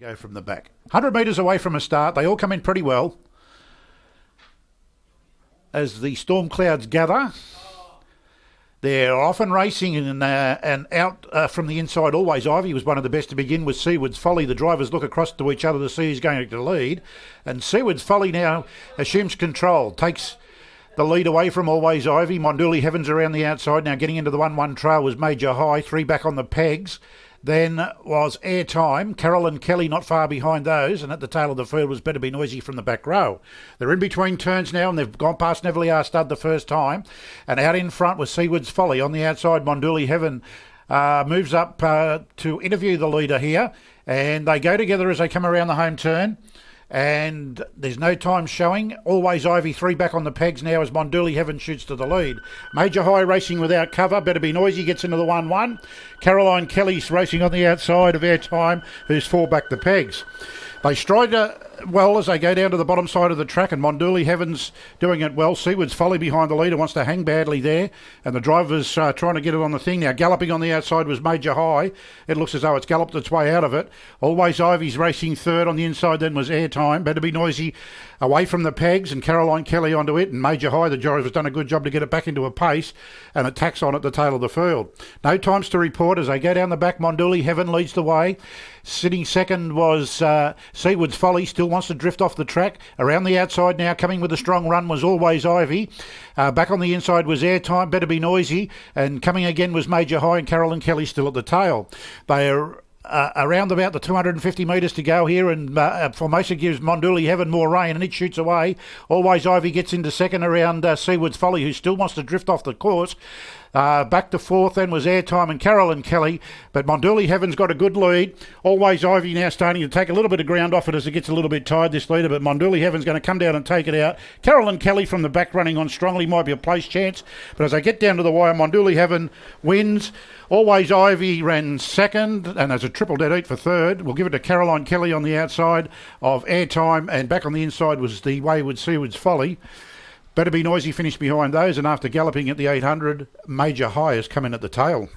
Go from the back. 100 metres away from a start. They all come in pretty well. As the storm clouds gather, they're often racing and out from the inside. Always Ivy was one of the best to begin with. Seaward's Folly. The drivers look across to each other to see who's going to lead. And Seaward's Folly now assumes control. Takes the lead away from Always Ivy. Monduli Heavens around the outside. Now getting into the 1-1 trail was Major High. 3 back on the pegs. Then was Airtime. Carol and Kelly not far behind those. And at the tail of the field was Better Be Noisy from the back row. They're in between turns now and they've gone past Neville Stud the first time. And out in front was Seaward's Folly. On the outside, Monduli Heaven moves up to interview the leader here. And they go together as they come around the home turn. And there's no time showing. Always Ivy 3 back on the pegs now as Monduli Heaven shoots to the lead. Major High racing without cover. Better Be Noisy gets into the 1-1. Caroline Kelly's racing on the outside of Airtime, who's 4 back the pegs. They stride well as they go down to the bottom side of the track, and Monduli Heaven's doing it well. Seaward's Folly behind the leader, wants to hang badly there, and the driver's trying to get it on the thing. Now galloping on the outside was Major High. It looks as though it's galloped its way out of it. Always Ivy's racing third. On the inside then was Airtime. Better Be Noisy away from the pegs, and Caroline Kelly onto it, and Major High, the driver's done a good job to get it back into a pace, and attacks on at the tail of the field. No times to report as they go down the back. Monduli Heaven leads the way. Sitting second was Seaward's Folly, still wants to drift off the track. Around the outside now, coming with a strong run, was Always Ivy. Back on the inside was Airtime, Better Be Noisy, and coming again was Major High, and Carolyn Kelly still at the tail. They are around about the 250 metres to go here, and formation gives Monduli Heaven more rain, and it shoots away. Always Ivy gets into second around Seaward's Folly, who still wants to drift off the course. Back to fourth then was Airtime and Carolyn Kelly, but Monduli Heaven's got a good lead. Always Ivy now starting to take a little bit of ground off it as it gets a little bit tired, this leader, but Monduli Heaven's going to come down and take it out. Carolyn Kelly from the back running on strongly, might be a place chance, but as they get down to the wire, Monduli Heaven wins. Always Ivy ran second, and there's a triple dead heat for third. We'll give it to Caroline Kelly on the outside of Airtime, and back on the inside was the wayward Seaward's Folly. Better Be Noisy finished behind those, and after galloping at the 800, Major High has come in at the tail.